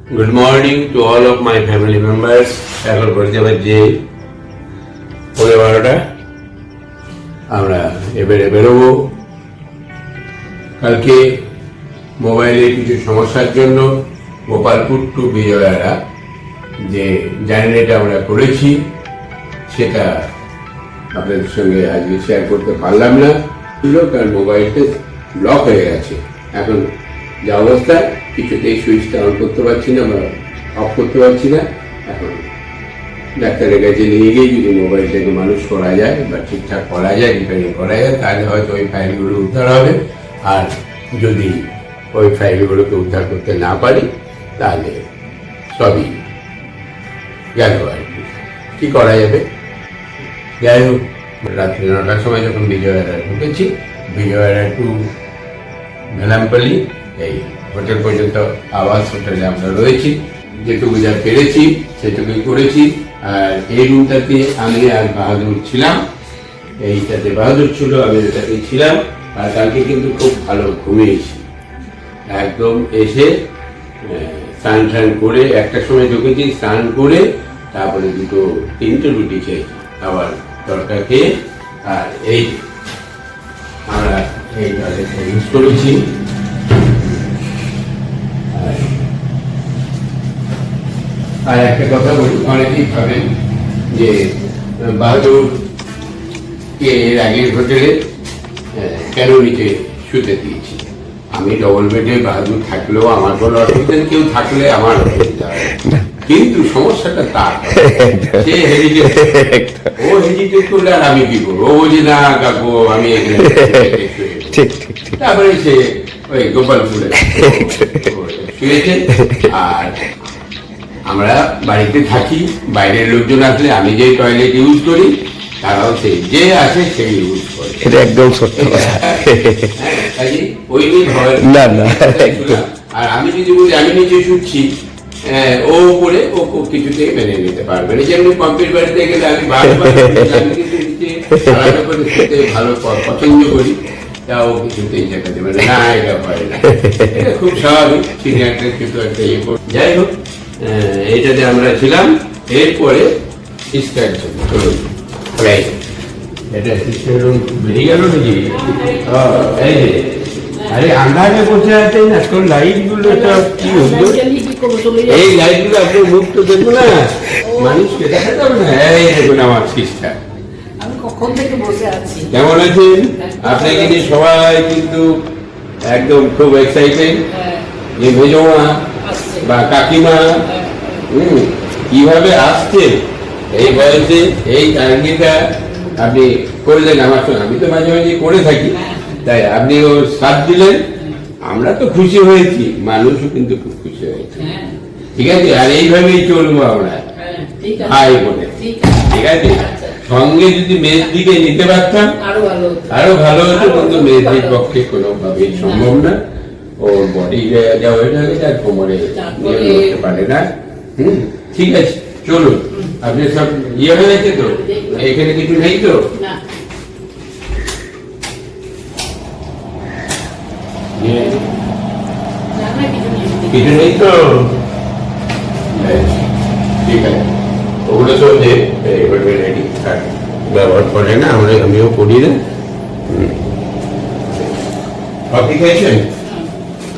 Good morning to all of my family members. এখন বলতে পারছি 12:30 আমরা এবারে বেরোবো। কালকে মোবাইলের কিছু সমস্যার জন্য গোপালপুর টু বিজয়ওয়াড়া যে জার্নিটা আমরা করেছি সেটা আপনাদের সঙ্গে আজকে শেয়ার করতে পারলাম না, কারণ মোবাইলটা ব্লক হয়ে গেছে। এখন যা অবস্থা কিছুতেই সুইচটা অন করতে পারছি না বা অফ করতে পারছি না। এখন ডাক্তারের কাছে নিয়ে গিয়ে যদি মোবাইলটাকে মানুষ করা যায় বা ঠিকঠাক করা যায়, রিপেয়ারিং করা যায়, তাহলে হয়তো ওই ফাইলগুলো উদ্ধার হবে। আর যদি ওই ফাইলগুলোকে উদ্ধার করতে না পারি তাহলে সবই গেল আর কি করা যাবে। যাই হোক, রাত্রি 9টার সময় যখন বিজয়ওয়াড়া ঢুকেছি, বিজয়ওয়াড়া টু ভেলামপাল্লি এই হোটেল পর্যন্ত আবাস হোটেলে আমরা রয়েছি। যেটুকু যা পেরেছি সেটুকুই করেছি। আর এই রুমটাতে আমি আর বাহাদুর ছিলাম, এইটাতে বাহাদুর ছিল, আমি এটাতেই ছিলাম। আর কালকে কিন্তু খুব ভালো ঘুমিয়েছি একদম। এসে স্নান টান করে 1টার সময় ঢুকেছি, স্নান করে তারপরে 2-3টে রুটি খেয়েছি, আবার তরকা খেয়ে। আর এই আমরা এই টয়লেটটা ইউজ করেছি। আর একটা কথা বলি, অনেকেই ভাবেন যে বাহাদুরকে এর আগের হোটেলে কেন নিচে শুতে দিয়েছি। আমি ডবল বেডে বাহাদুর থাকলেও আমার কোনো অসুবিধা নেই, কেউ থাকলে আমার অসুবিধা হয়, কিন্তু সমস্যাটা তার। সে হেজিটেট, ও হেজিটেট করলে আর আমি কি করবো? ও বলছে না কাকু আমি এখানে। তারপরে সে ওই গোপালপুরে শুয়েছে। আর আমরা বাড়িতে থাকি, বাইরের লোকজন আসলে আমি যে টয়লেট ইউজ করি তারাও সেই যে আসে সেই ইউজ করে। এটা একদম সত্যি কথা। ওই নিয়ে ভয় না না। আর আমি যদি বলি আমি নিচে শুচ্ছি, ও উপরে, ও কিছুতেই মেনে নিতে পারবে না। যেমনি পম্পের বাড়িতে গেলে আমি বারবার আমি কিন্তু নিচে আলাদা করে শুতে ভালো পছন্দ করি, তাও কিছুতেই শেখাতে পারে না, এটা হয় না। এটা খুব স্বাভাবিক, সিনিয়রদের কিছু একটা ইয়ে করে। যাই হোক, এইটাতে আমরা ছিলাম। এরপরে সিস্টার চলুন, এটা সিস্টার রুম বেরিয়ে গেল নাকি? এই যে আরে আন্ধারে বসে আছে না, তোর লাইট গুলো কি হলো? এই লাইট গুলো আপনি মুখ তো দেখবো না, মানুষকে দেখা যাবে না। এই দেখুন আমার সিস্টার, কেমন আছেন? আপনাকে নিয়ে সবাই কিন্তু একদম খুব এক্সাইটেড যে মেজমা বা কাকিমা কিভাবে আসছে এই বয়সে, এই জার্নিটা আপনি করলেন আমার সঙ্গে। আমি তো মাঝে মাঝে করে থাকি, তাই আপনি ও সাথ দিলেন। আমরা তো খুশি হয়েছি, মানুষও কিন্তু খুব খুশি হয়েছে। ঠিক আছে, আর এইভাবেই চলবো আমরা ভাই বোনে। ঠিক আছে, সঙ্গে যদি মেজদিকে নিতে পারতাম আরো ভালো হতো, কিন্তু মেজদির পক্ষে কোনোভাবেই সম্ভব না। ওর বডি যা হয়ে থাকে তার কোমরে করতে পারে না। ঠিক আছে, চলুন। আপনি সব ইয়ে হয়ে গেছে তো? এখানে কিছু নেই তো? কিছু নেই তো? ঠিক আছে, ওগুলো সব যে রেডি ব্যবহার করে না, আমিও করি না। কফি খেয়েছেন?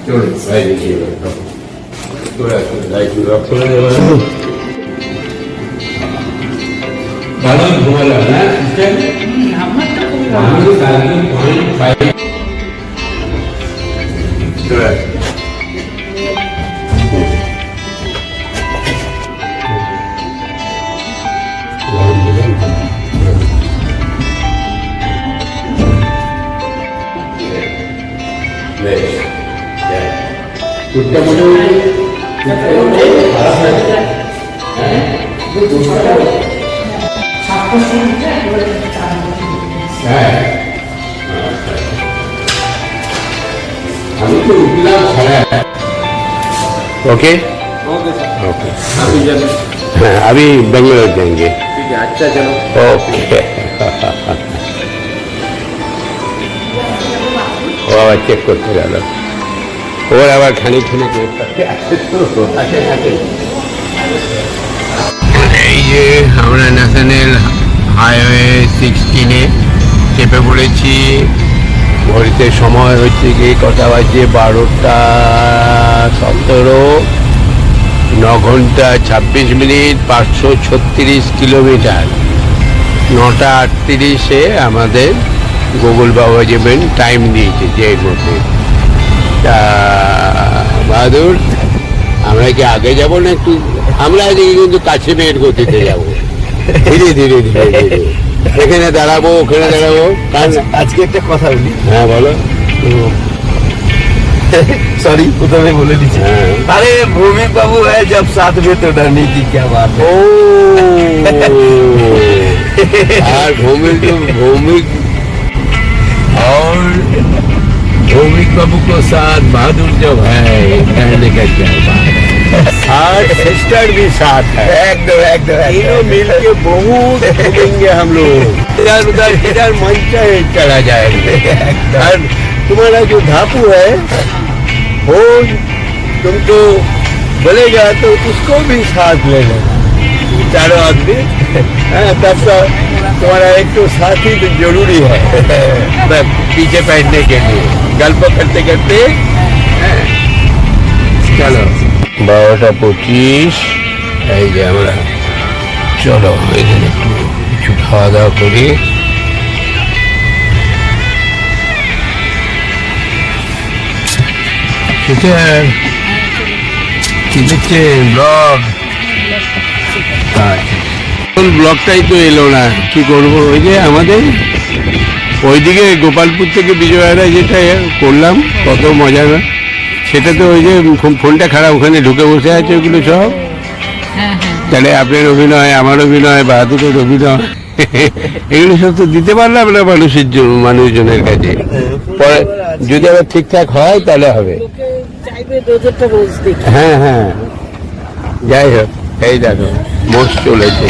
চলুন বাইরে গিয়ে ভালো ঘুমালাম না? আমি তো উঠলাম সাড়ে। ओके ओके, अभी बेंगलोर जाएंगे। अच्छा चलो, ओके। ও আবার চেক করতে গেল। ওর আবার খানিক খানিক এই যে আমরা ন্যাশনাল হাইওয়ে 16-এ চেপে পড়েছি। ঘড়িতে সময় হচ্ছে কি কটা বাজে, 12:17, 9 ঘন্টা 26 মিনিট, 536 কিলোমিটার। 9:38-এ আমাদের গুগল বাবা যাবেন টাইম দিয়েছে যে এর মধ্যে। তা বাহাদুর, আমরা কি আগে যাব না একটু? আমরা এদিকে কিন্তু কাছে মেয়ের গতিতে যাবো, ধীরে ধীরে ধীরে ধীরে। এখানে দাঁড়াবো, ওখানে দাঁড়াবো। আজকে একটা কথা বলি। হ্যাঁ বলো। सॉरी प्रथमे बोले दीजिए। अरे भूमि बाबू है जब साथ में तो डरने की क्या बात है। और भौमिक और भौमिक बाबू को साथ बहादुर जब है, कहने का क्या बात है। और सिस्टर भी साथ है, एकदम एकदम तीनों मिल के बहुत घूमेंगे हम लोग। इधर उधर जिधर मन चाहे चला जाएंगे। और तुम्हारा जो धापू है वो तुमको बोलेगा तो उसको भी साथ ले लेना, चारों आदमी। तब तो तुम्हारा एक तो साथी तो जरूरी है पीछे बैठने के लिए, गल्प करते करते। चलो 12:25 এই যে আমরা, চলো এখানে একটু কিছু খাওয়া দাওয়া করি। কি দেখছেন ব্লগ? ব্লগটাই তো এলো না, কি করবো? ওই যে আমাদের ওইদিকে গোপালপুর থেকে বিজয়ারা যেটা করলাম, কত মজা না সেটা। তো ওই যে ফোনটা খারাপ, ওখানে ঢুকে বসে আছে ওইগুলো সব। তাহলে আপনার অভিনয়, আমার অভিনয়, বাহাদুরের অভিনয়, এগুলো সব তো দিতে পারলাম না মানুষজনের কাছে। পরে যদি আবার ঠিকঠাক হয় তাহলে হবে। হ্যাঁ হ্যাঁ, যাই হোক, এই দেখো মোষ চলেছে।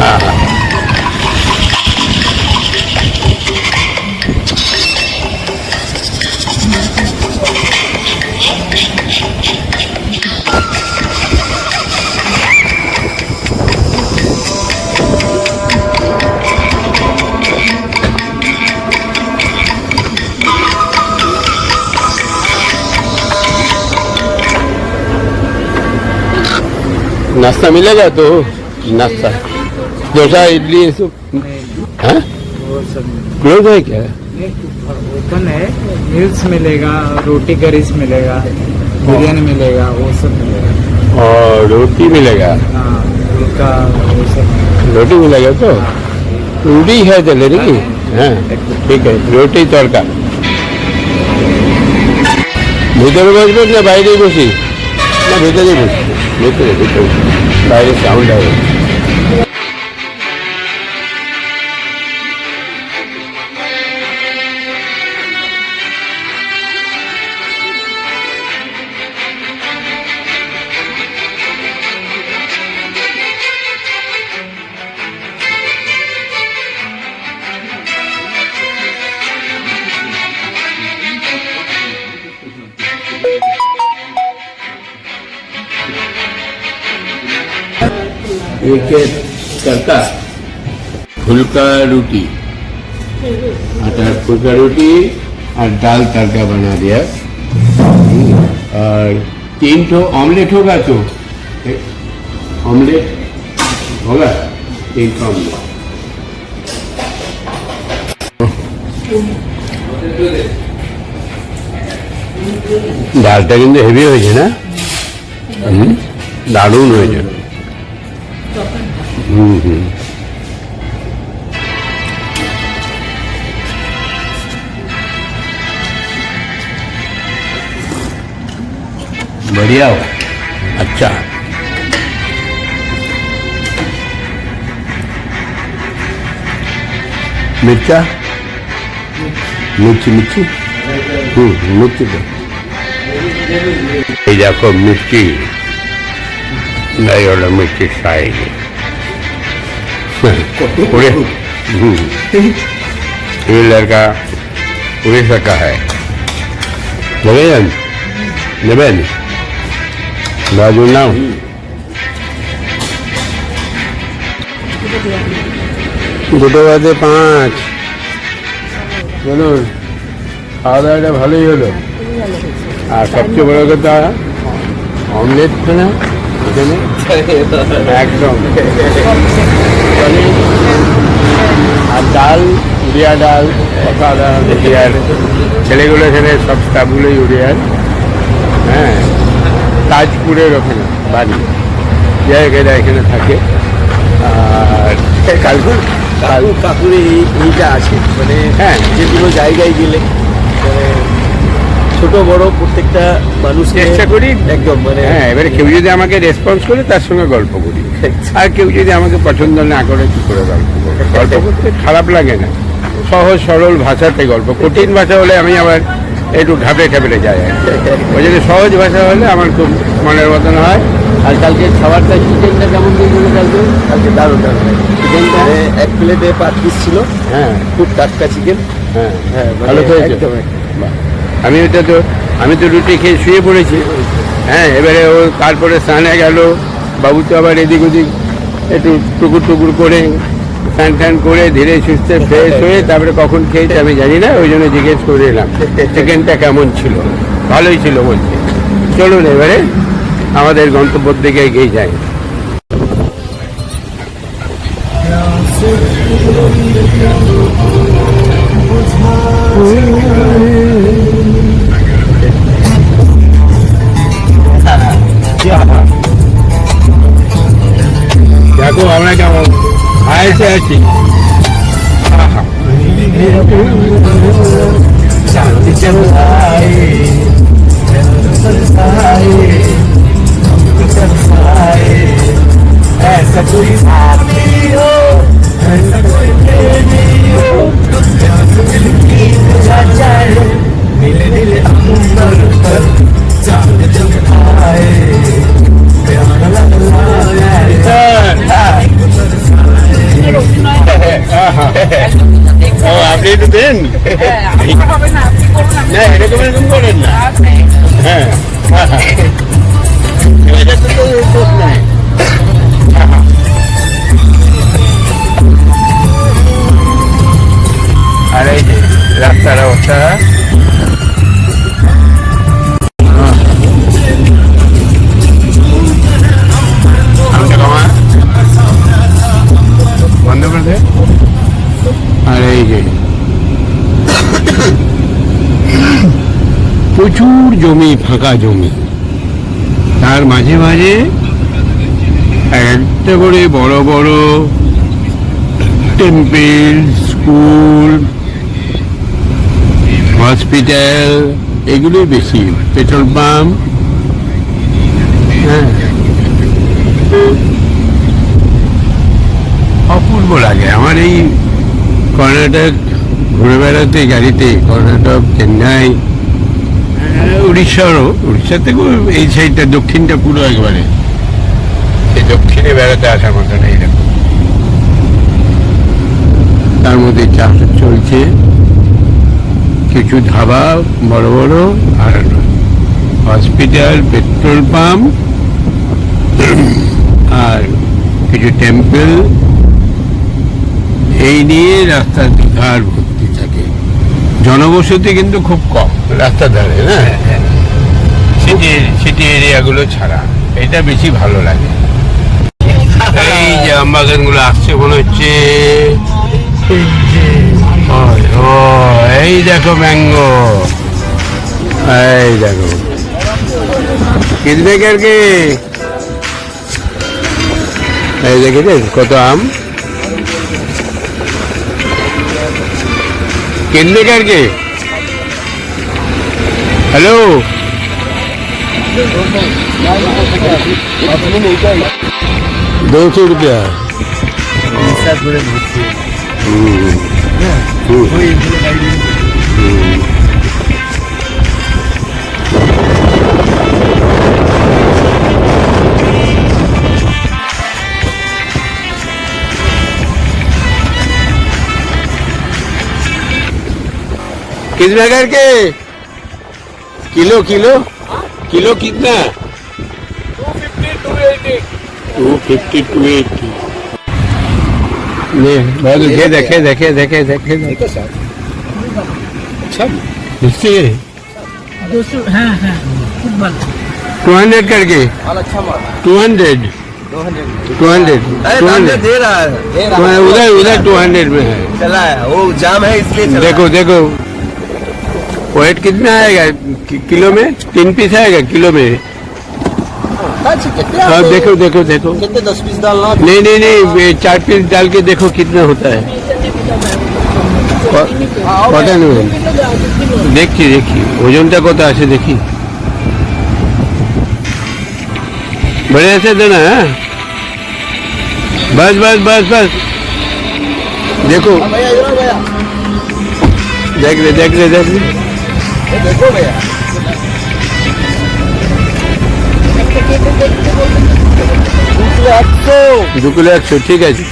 হ্যাঁ হ্যাঁ, नाश्ता मिलेगा तो? नाश्ता डोसा इडली ये सब? हाँ, क्लोज है क्या? ओपन है। मील्स मिलेगा, रोटी करीज मिलेगा, बिरयानी मिलेगा, वो सब मिलेगा। और रोटी मिलेगा? हाँ, फुल्का वो सब मिलेगा। रोटी मिलेगा तो रोटी है चले रही। हाँ ठीक है, रोटी तड़का। ভিতরে বসবেন না বাইরেই বসি? না ভিতরেই বসি, ভিতরে ভিতরে, বাইরে সাউন্ড হবে। एक तड़का, फुल्का रोटी, आटा फुल्का रोटी और दाल तड़का बना दिया। और 3 ठो ऑमलेट होगा तो? ऑमलेट होगा? 3 ठो ऑमलेट। ডালটা কিন্তু হেভি হয়েছে না? দারুণ হয়েছে। बढ़िया हो, अच्छा। मिर्चा, मिर्ची मिर्ची, मिर्ची दो। ये देखो मिर्ची, नहीं वाला मिर्ची खाएगी। ये लड़का उड़ीसा का है। নেবেন নেবেন বাজু নাও দুটো বাজে 5 বলুন খাওয়া দাওয়াটা ভালোই হলো আর সবচেয়ে বড় কথা অমলেট না এখানে একদম আর ডাল উড়িয়া ডাল অসাধারণ উড়িয়ার ছেলেগুলো এখানে সব স্টাফগুলোই উড়িয়ার হ্যাঁ তাজপুরের ওখানে বাড়ি জায়গাটা এখানে থাকে আর কালকে কাকুর এইটা আছে মানে হ্যাঁ যে কোনো জায়গায় গেলে মানে ছোট বড় প্রত্যেকটা মানুষ চেষ্টা করি একদম মানে হ্যাঁ এবারে কেউ যদি আমাকে রেসপন্স করে তার সঙ্গে গল্প করি আর কেউ যদি আমাকে পছন্দ না করে কি করে গল্প করবো গল্প করতে খারাপ লাগে না সহজ সরল ভাষাতে গল্প কঠিন ভাষা হলে আমি আবার একটু ঘাবড়ে ঘাবড়ে যাই আর কি। ওই জন্য সহজ ভাষা হলে আমার খুব মনের মতন হয় আর কালকে খাবারটা চিকেনটা কেমন দিয়েছিল কালকে দারুণ দারুণ চিকেনটা মানে 1 প্লেটে 5 পিস ছিল হ্যাঁ খুব টাটকা চিকেন হ্যাঁ হ্যাঁ ভালো খেয়েছো একদম বাহ। আমি তো রুটি খেয়ে শুয়ে পড়েছি হ্যাঁ এবারে ও তারপরে স্নানে গেল বাবু তো আবার এদিক ওদিক একটু টুকুর টুকুর করে স্নান টান করে ধীরে সুস্থে ফ্রেশ হয়ে তারপরে কখন খেয়েছে আমি জানি না ওই জন্য জিজ্ঞেস করে এলাম চিকেনটা কেমন ছিল ভালোই ছিল বলছে চলুন এবারে আমাদের গন্তব্যের দিকে এগিয়ে যাই দেখো আমরা কেমন আয়েসে আছি আহা। ऐसा कोई साथी हो ऐसा कोई प्रेमी हो दिल की बुझा जाए मिले दिल अंबर पर चांद जब आए प्यार लगा ও আপনি একটু দেন না এরকম এরকম করেন না হ্যাঁ এটা তো দোষ নাই আর এই যে রাস্তার অবস্থা বন্ধ করে দে আর এই যে প্রচুর জমি ফাঁকা জমি তার মাঝে মাঝে একটা করে বড় বড় টেম্পল স্কুল হসপিটাল এগুলোই বেশি পেট্রোল পাম্প হ্যাঁ অপূর্ব লাগে আমার এই কর্ণাটক ঘুরে বেড়াতে গাড়িতে কর্ণাটক চেন্নাই উড়িষ্যা থেকে এই সাইডটা দক্ষিণটা পুরো একবারে এই দক্ষিণে বেড়াতে আসার মতো নেই দেখো তার মধ্যে চাষ চলছে কিছু ধাবা বড় বড় আর হসপিটাল পেট্রোল পাম্প আর কিছু টেম্পল এই নিয়ে রাস্তার ধার ভর্তি থাকে জনবসতি কিন্তু খুব কম রাস্তার ধারে না সিটি এরিয়াগুলো ছাড়া এটা বেশি ভালো লাগে এই যে আমবাগান গুলো আসছে মনে হচ্ছে এই দেখো ম্যাঙ্গো এই দেখো কিনবে কে এই দেখেছেন কত আম कितने करके हेलो 200 रुपया कितना करके किलो किलो किलो कितना 250 280 नहीं बहुत देखे देखे देखे देखे देखे अच्छा निश्चय 200 करके 200 दे रहा है उधर उधर 200 में है चला है वो जाम है इसलिए चला देखो देखो वेट कितना आएगा किलो में 3 पीस आएगा किलो में हाँ देखो देखो देखो कितने 10 पीस डालना नहीं नहीं नहीं 4 पीस डाल के देखो कितना होता है पता नहीं देखी देखी ওজনটা কত আছে দেখি बढ़िया से देना है बस बस बस बस देखो देख ले देख ले देख ले देखो भैया 2 किलो 100 ठीक है जी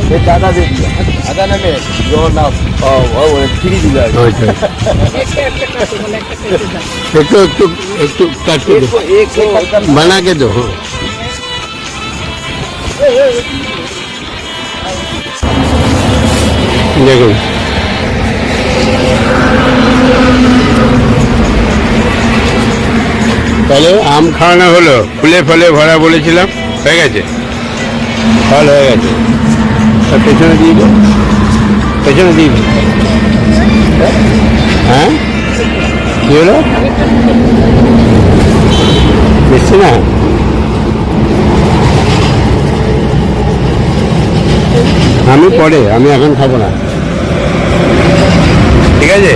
ये दादा दे दिया आधा ना में जो ना वो फ्री दिया अच्छा একটু একটু একটু কাট করে দो एक बना के दो हाँ। দেখুন তাহলে আম খাওয়ানো হলো ফুলে ফলে ভরা বলেছিলাম হয়ে গেছে ফল হয়ে গেছে আর পেছনে দিয়ে দাও পেছনে দিয়ে দাও হ্যাঁ কি হলো বুঝছি না আমি পরে আমি এখন খাবো না ঠিক আছে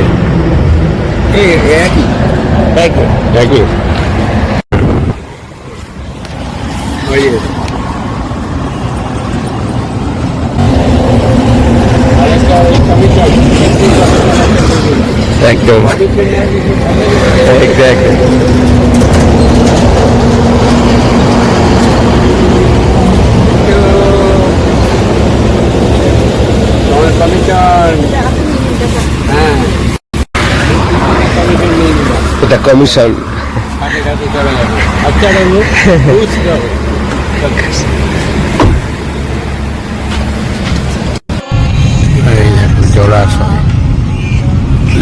একই একই একদম এক্স্যাক্টলি এটা কমিশন अच्छा रहेंगे জলাশয়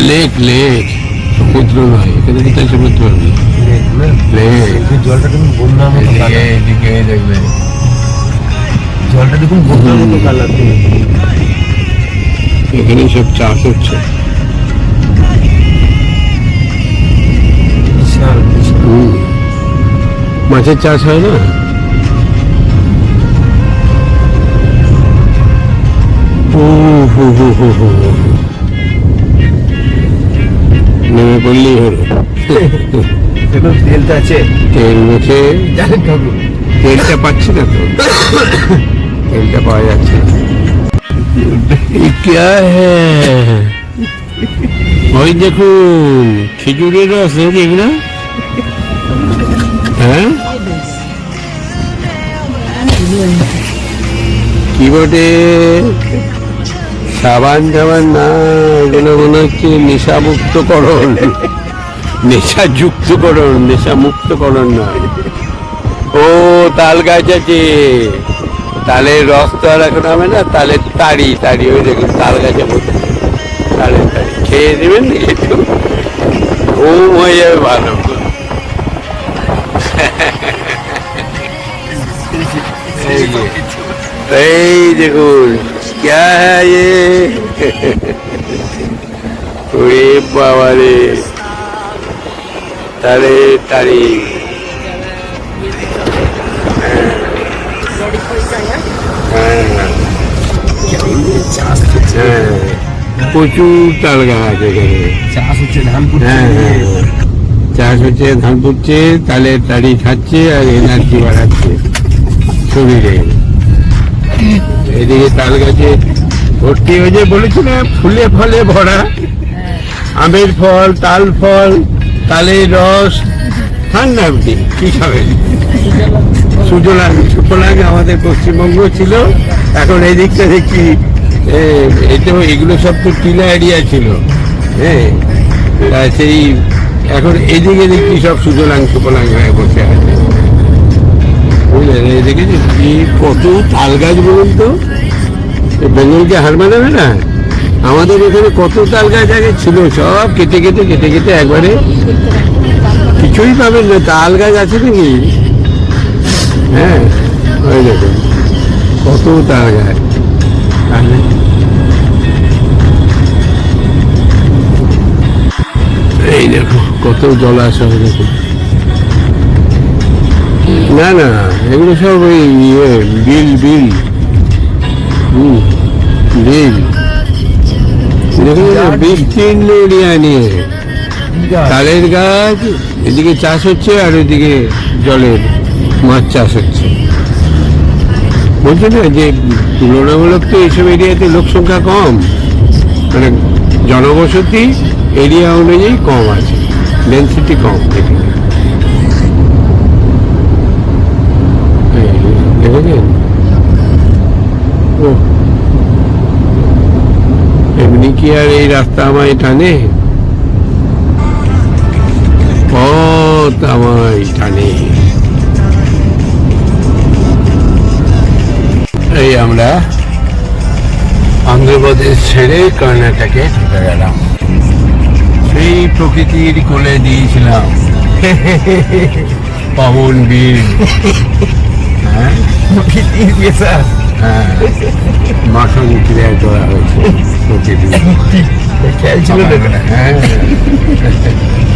লেক লেক সমুদ্র নয় এখানে কোথায় সমুদ্র নেই লেক জলটা দেখুন বন্যার মতো এদিকে দেখবে জলটা দেখুন বন্যার মতো কালার এখানে সব চাষ হচ্ছে মাছের চাষ হয় না ও হো হো হো হো নেমে পড়লেই হলো দেখুন তেলটা আছে তেল মেখে জানেন ঠাকুর তেলটা পাচ্ছি না তো তেলটা পাওয়া যাচ্ছে क्या है ওই দেখুন খেজুরের রস এগুলো হ্যাঁ কি বটে সাবান টাবান না এগুলো মনে হচ্ছে নেশামুক্তকরণ নেশাযুক্তকরণ নেশামুক্তকরণ নয় ও তাল গাছ আছে তালের রস তো আর এখন হবে না তালের তাড়ি তাড়ি ওই দেখুন তাল গাছে মতো তালের তাড়ি খেয়ে দেবেন একটু ও হয়ে যাবে ভালো এই দেখুন क्या है ये ওরে বাবা রে তালে তাড়ি প্রচুর তাল গাছ এখানে চাষ হচ্ছে ধান চাষ হচ্ছে ধান পুড়ছে তালে তাড়ি খাচ্ছে আর এনার্জি বাড়াচ্ছে শরীরে এদিকে তাল গাছে ভর্তি হয়েছে বলেছি না ফুলে ফলে ভরা আমের ফল তাল ফল তালের রস ঠান্ডা আপনি কি খাবেন সুজলাং সুফলাং আমাদের পশ্চিমবঙ্গ ছিল এখন এই দিকটা দেখি এটা এগুলো সব তো টিলা এরিয়া ছিল হ্যাঁ তা সেই এখন এদিকে দেখি সব সুজলাং সুফলাং হয়ে বসে আছে, বুঝলেন? এদিকে যে কি কত তাল গাছ বলুন তো, বেঙ্গলকে হার মানাবে না। আমাদের এখানে কত তাল গাছ আগে ছিল, সব কেটে কেটে কেটে কেটে একবারে কিছুই পাবেন না। তাল গাছ আছে নাকি? হ্যাঁ, ওই দেখুন কত তাল গাছ। তাহলে এই দেখো কত জলাশয় দেখুন। না না, এগুলো সব ওই ইয়ে বিল বিল বিল দেখুন, বিস্তীর্ণ এরিয়া নিয়ে তালের গাছ, এদিকে চাষ হচ্ছে আর ওইদিকে জলের মাছ চাষ হচ্ছে। বলছে না যে তুলনামূলক তো এইসব এরিয়াতে লোক সংখ্যা কম, মানে জনবসতি এরিয়া অনুযায়ী কম আছে, ডেন্সিটি কম। দেখেছেন? ও এমনি কি আর এই রাস্তা আমায় টানে? পথ আমায় টানে। এই আমরা অন্ধ্রপ্রদেশ ছেড়ে কর্ণাটকে ঢুকে গেলাম, সেই প্রকৃতির কোলে দিয়েছিলাম পবন বীর। হ্যাঁ, হ্যাঁ, মাখন ক্রিয়া করা হয়েছে প্রকৃতি। খেয়াল ছিল না। হ্যাঁ,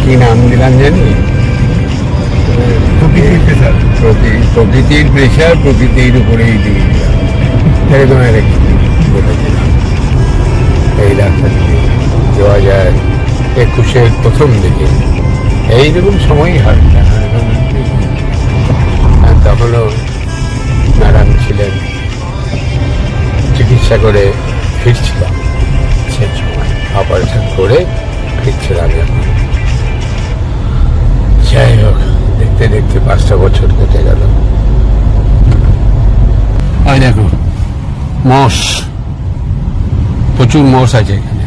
কি নাম দিলাম জানি? প্রকৃতির প্রেশার প্রকৃতির উপরেই দিয়ে দিলাম, এরকম একটা কিছু বলেছিলাম। এই রাস্তা থেকে 2021-এর প্রথম দিকে এইরকম সময়ই হয়। আর তখনও ম্যাডাম ছিলেন, চিকিৎসা করে ফিরছিলাম, সেই সময় অপারেশন করে ফিরছিলাম যখন। যাই হোক, দেখতে দেখতে 5টা বছর কেটে গেল। আর দেখো মোষ, প্রচুর মোষ আছে এখানে,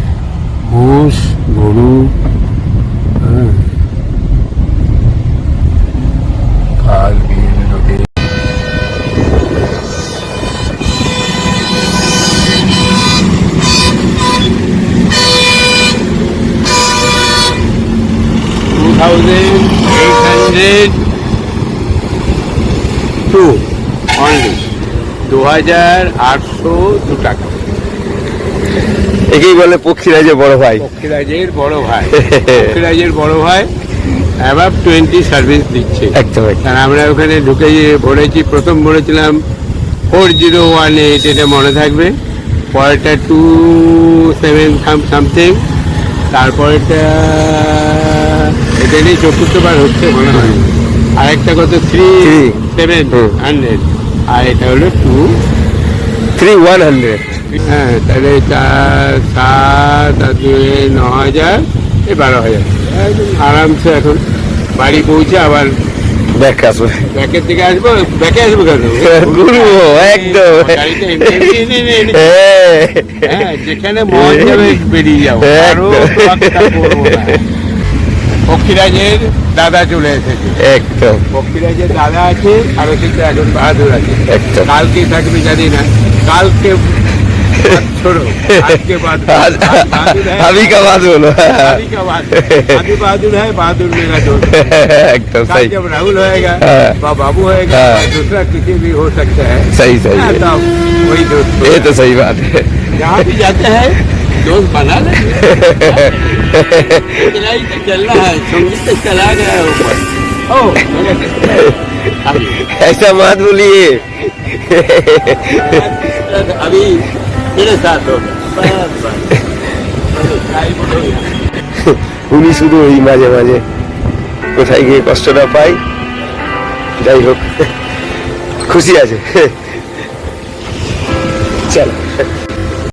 মোষ গরু। খাল বিল নদী। অনলি 2802 টাকা। একেই বলে পক্ষীরাজের বড় ভাই। পক্ষীরাজের বড় ভাই, পক্ষীরাজের বড় ভাই অ্যাবাভ 20 সার্ভিস দিচ্ছে। একদম। কারণ আমরা ওখানে ঢুকে ভরেছি, প্রথম ভরেছিলাম 4018, এটা মনে থাকবে। পরেরটা 27 সামথিং, তারপরেটা এটা নিয়ে 4বার হচ্ছে মনে হয়। আরেকটা কত 3700, আর এটা হলো 3100। হ্যাঁ, তাহলে 4, 7 আর 9,000, এই 12,000 একদম আরামসে। এখন বাড়ি পৌঁছে আবার ব্যাক আসবে, ব্যাকের দিকে আসবো। ব্যাকে আসবো কেন? ঘুরবো একদম। গাড়িটা হ্যাঁ, যেখানে মন যাবে বেরিয়ে যাবো, আরো তোয়াক্কা করবো না। পক্ষীরাজের দাদা চলে এসেছে, একদম। পক্ষীরাজের দাদা আছে, আর কিন্তু এখন বাহাদুর আছে। একদম। কালকে থাকবে জানি না, কালকে छोड़ो, आज के बाद अभी का बात बोलो। अभी का बात, अभी बहादुर है, बहादुर मेरा दोस्त। एकदम कल सही। जब राहुल होएगा, बाबू होएगा, दूसरा किसी भी हो सकता है। सही सही है। तब वही दोस्त। ये तो सही बात है। जहाँ भी जाते हैं दोस्त बना ले। चलना है, संगीत तो चला गया है ऊपर। ओ, ऐसा मत बोलिए। अभी मेरे साथ होगा। উনি শুধু ওই মাঝে মাঝে কোথায় গিয়ে কষ্টটা পাই, যাই হোক খুশি আছে। চল।